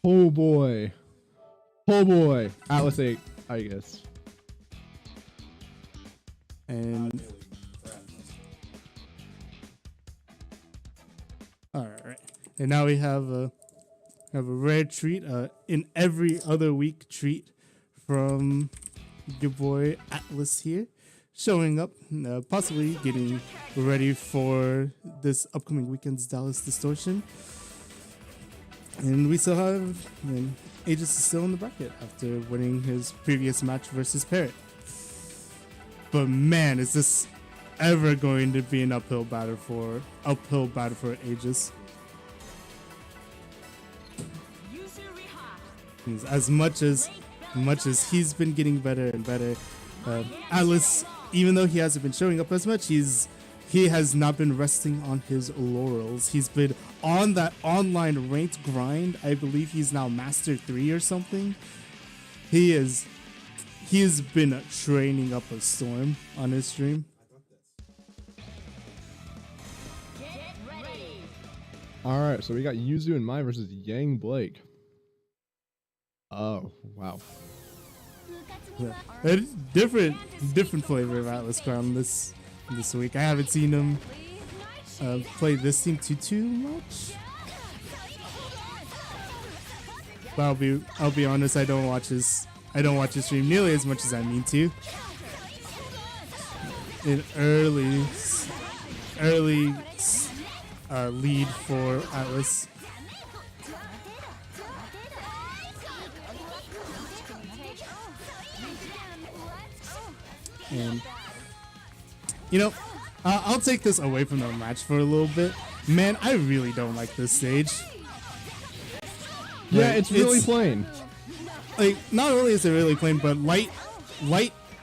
Oh boy. Oh boy. Atlas 8, Aegis. And all right, and now we have a rare treat, in every other week treat from your boy Atlas here, showing up, possibly getting ready for this upcoming weekend's Dallas Distortion. And we still have, Aegis is still in the bracket after winning his previous match versus Parrot. But man, is this ever going to be an uphill battle for Aegis? As much as he's been getting better and better, Atlas, even though he hasn't been showing up as much, he has not been resting on his laurels. He's been on that online ranked grind. I believe he's now Master 3 or something. He has been training up a storm on his stream. Alright, so we got Yuzu and Mai versus Yang Blake. Oh, wow. Yeah. A different flavor of AtlasCrown this week. I haven't seen him play this team too much. But I'll be honest, I don't watch his stream nearly as much as I mean to. An early lead for Atlas. And I'll take this away from the match for a little bit. Man, I really don't like this stage. Yeah, it's really plain. Like, not only is it really plain, but light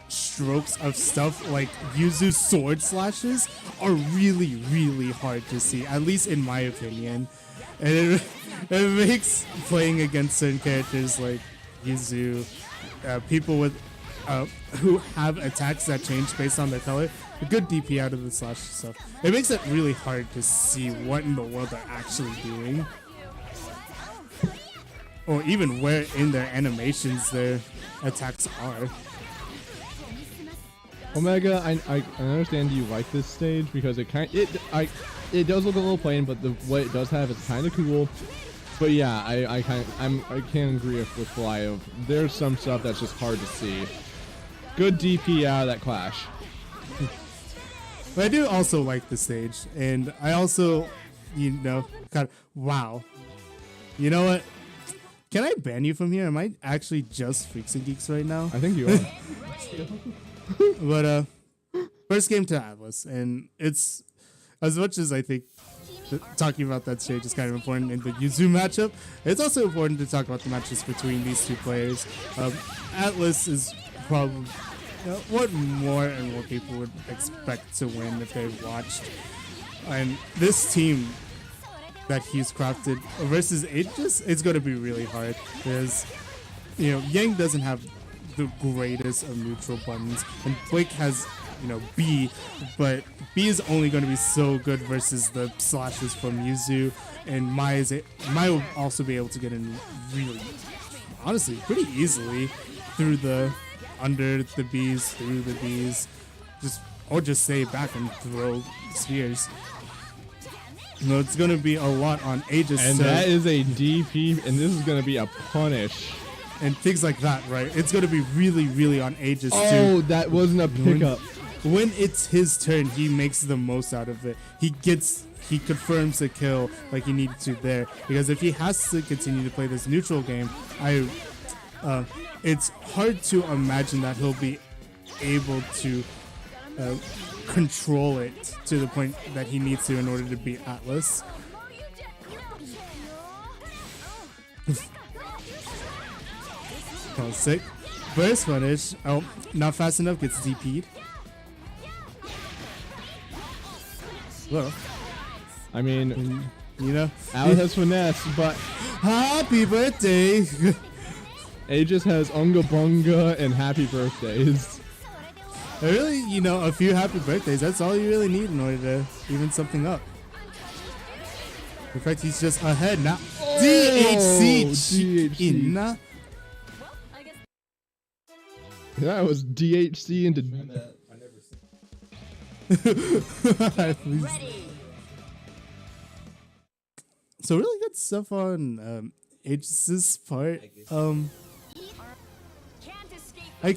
strokes of stuff like Yuzu sword slashes are really, really hard to see, at least in my opinion. And it makes playing against certain characters like Yuzu, people with who have attacks that change based on their color, a good DP out of the slash stuff. It makes it really hard to see what in the world they're actually doing, or even where in their animations their attacks are. Omega, I understand you like this stage because it does look a little plain, but what it does have is kind of cool. But yeah, I can agree with Fly of there's some stuff that's just hard to see. Good DP out of that clash. But I do also like the stage, and I also, wow. You know what? Can I ban you from here? Am I actually just Freaks and Geeks right now? I think you are. But first game to Atlas, and it's, as much as I think talking about that stage is kind of important in the Yuzu matchup, it's also important to talk about the matches between these two players. Atlas is probably what more and more people would expect to win if they've watched. And this team that he's crafted versus Aegis, it's going to be really hard because, Yang doesn't have the greatest of neutral buttons, and Blake has, B, but B is only going to be so good versus the slashes from Yuzu, and Mai will also be able to get in really, honestly, pretty easily through the under the Bs, through the Bs, just stay back and throw spheres. It's going to be a lot on Aegis. And that is a DP, and this is going to be a punish. And things like that, right? It's going to be really, really on Aegis too. Oh, that wasn't a pickup. When it's his turn, he makes the most out of it. He confirms the kill like he needed to there. Because if he has to continue to play this neutral game, it's hard to imagine that he'll be able to control it to the point that he needs to in order to beat Atlas. Oh, sick. Burst punish. Oh, not fast enough. Gets DP'd. Well, I mean, Atlas has finesse, but happy birthday. Aegis has Unga Bunga and happy birthdays. Really, a few happy birthdays. That's all you really need in order to even something up. In fact, he's just ahead now. DHC. DHC. That was DHC into. So really good stuff on Aegis' part. I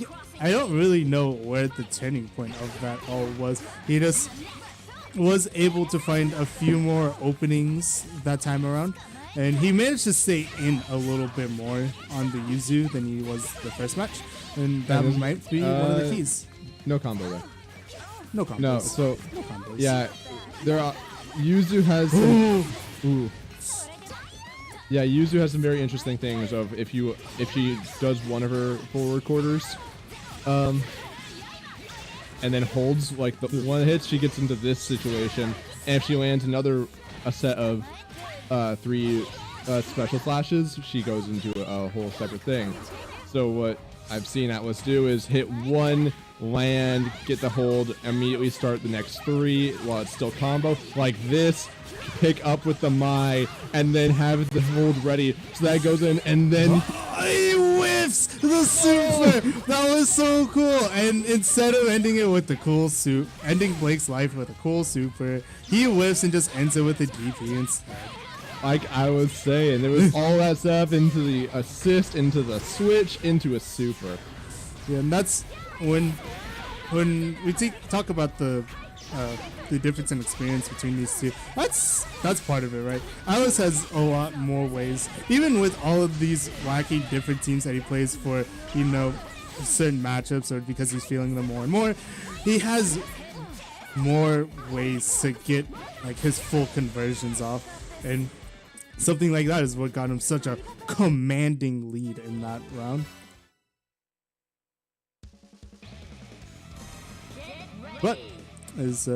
don't really know where the turning point of that all was. He just was able to find a few more openings that time around, and he managed to stay in a little bit more on the Yuzu than he was the first match, and that might be one of the keys. No combo though. No combos. No, so no combos. yeah, there are. Yuzu has. Ooh. Yeah, Yuzu has some very interesting things of if she does one of her forward quarters, and then holds like the one hit, she gets into this situation, and if she lands a set of 3 special flashes, she goes into a whole separate thing. So what I've seen Atlas do is hit one, land, get the hold, immediately start the next 3 while it's still combo like this. Pick up with the Mai and then have the hold ready so that goes in and then he whiffs the super. That was so cool. And instead of ending it with the cool soup, ending Blake's life with a cool super, he whiffs and just ends it with a DP instead. Like I was saying, there was all that stuff into the assist, into the switch, into a super. Yeah, and that's when we talk about the difference in experience between these two. That's part of it, right? Atlas has a lot more ways, even with all of these wacky different teams that he plays for, you know, certain matchups or because he's feeling them more and more. He has more ways to get like his full conversions off, and something like that is what got him such a commanding lead in that round. But as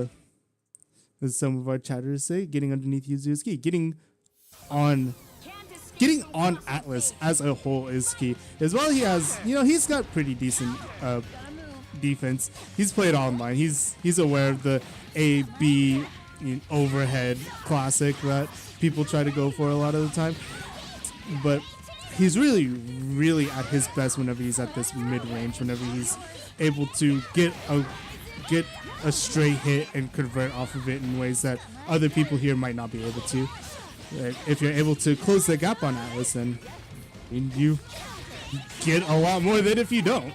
some of our chatters say, getting underneath Yuzu is key. Getting on Atlas as a whole is key. As well, he has, you know, he's got pretty decent defense. He's played online. He's aware of the A-B overhead classic that people try to go for a lot of the time. But he's really, really at his best whenever he's at this mid-range, whenever he's able to get a straight hit and convert off of it in ways that other people here might not be able to. If you're able to close the gap on Atlas, then you get a lot more than if you don't.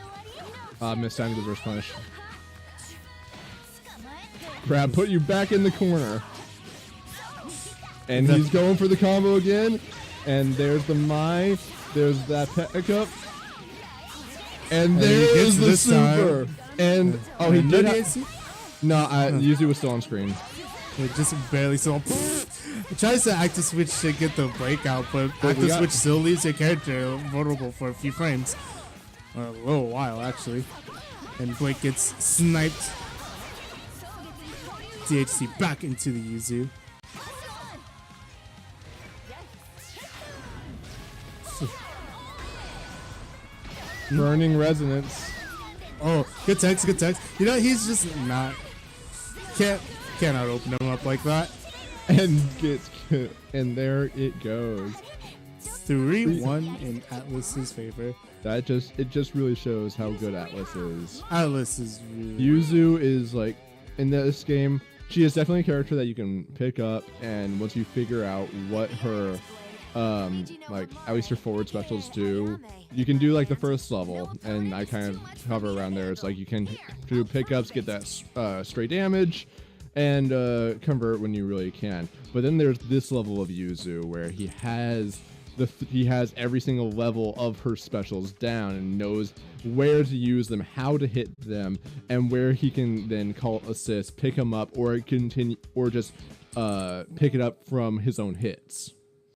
Missed time to reverse punish. Crab put you back in the corner. And he's going for the combo again. And there's the Mai. There's that pickup. And there's the super. And he did no, Yuzu was still on screen. It just barely saw. It tries to active switch to get the breakout, but active switch still leaves your character vulnerable for a few frames. Or a little while, actually. And Blake gets sniped. DHC back into the Yuzu. Burning resonance. Oh, good text, good text. You know, he's just not... Cannot open him up like that. And and there it goes. 3-1 in Atlas's favor. It just really shows how good Atlas is. Atlas is really... Yuzu is like, in this game, she is definitely a character that you can pick up, and once you figure out what her, like, at least her forward specials do, you can do like the first level, and I kind of hover around there. It's like you can do pickups, get that straight damage, and convert when you really can. But then there's this level of Yuzu where he has every single level of her specials down and knows where to use them, how to hit them, and where he can then call assist, pick him up, or continue, or just pick it up from his own hits.